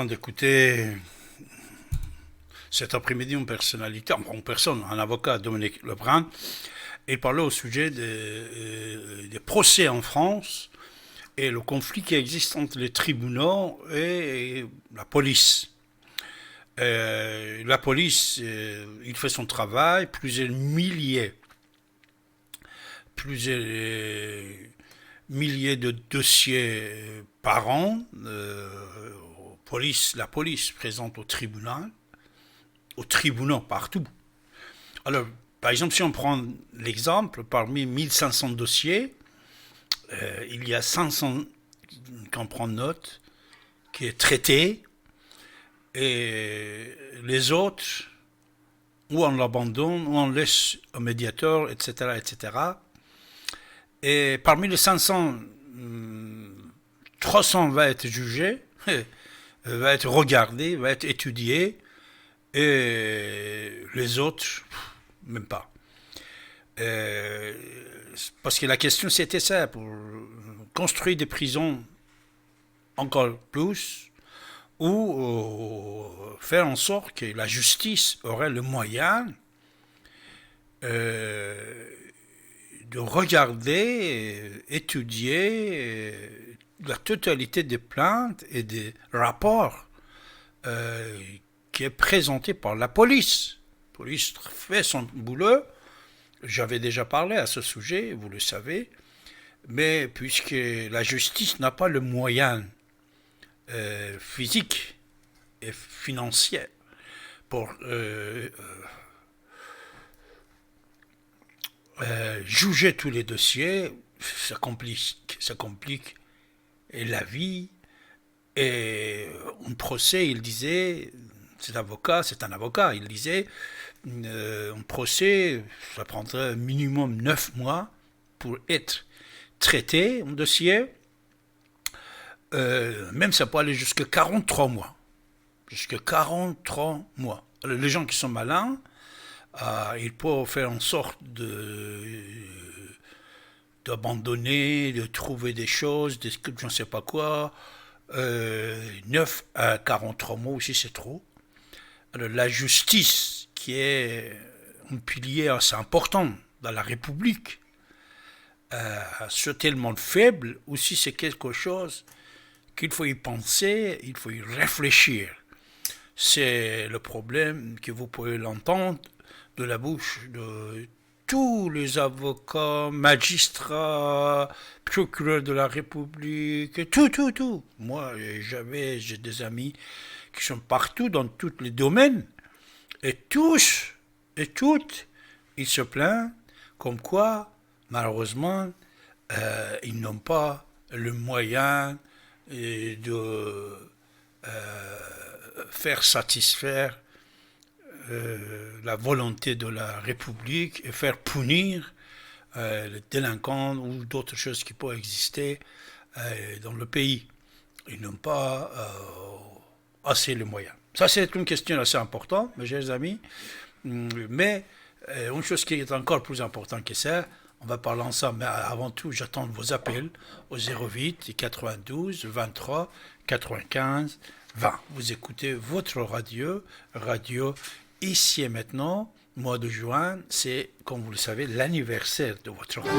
D'écouter cet après-midi une personne, un avocat, Dominique Lebrun, il parlait au sujet des procès en France et le conflit qui existe entre les tribunaux et la police. La police, il fait son travail, plusieurs milliers de dossiers par an. La police présente aux tribunaux partout. Alors, par exemple, si on prend l'exemple, parmi 1500 dossiers, il y a 500 qu'on prend note, qui est traité, et les autres, ou on l'abandonne, ou on laisse au médiateur, etc., etc. Et parmi les 500, 300 va être jugé, va être regardé, va être étudié, et les autres, même pas. Parce que la question c'était ça, pour construire des prisons encore plus, ou faire en sorte que la justice aurait le moyen de regarder, étudier la totalité des plaintes et des rapports qui est présenté par la police. La police fait son boulot. J'avais déjà parlé à ce sujet, vous le savez, mais puisque la justice n'a pas le moyen physique et financier pour juger tous les dossiers, ça complique la vie. Et un procès, il disait, c'est un avocat, il disait, un procès, ça prendrait minimum 9 mois pour être traité, un dossier. Même ça peut aller jusqu'à 43 mois. Jusqu'à 43 mois. Alors, les gens qui sont malins, ils peuvent faire en sorte d'abandonner, de trouver des choses, je ne sais pas quoi. 9 à 43 mois aussi, c'est trop. Alors, la justice, qui est un pilier assez important dans la République, c'est tellement faible, aussi c'est quelque chose qu'il faut y penser, il faut y réfléchir. C'est le problème que vous pouvez l'entendre de la bouche de tous les avocats, magistrats, procureurs de la République, tout. Moi, j'ai des amis qui sont partout dans tous les domaines, et tous et toutes, ils se plaignent comme quoi, malheureusement, ils n'ont pas le moyen de faire satisfaire la volonté de la République et faire punir les délinquants ou d'autres choses qui peuvent exister dans le pays. Ils n'ont pas assez les moyens. Ça, c'est une question assez importante, mes chers amis. Mais une chose qui est encore plus importante que ça, on va parler ensemble, mais avant tout, j'attends vos appels au 08 92 23 95 20. Vous écoutez votre radio Ici et Maintenant. Mois de juin, c'est, comme vous le savez, l'anniversaire de votre radio.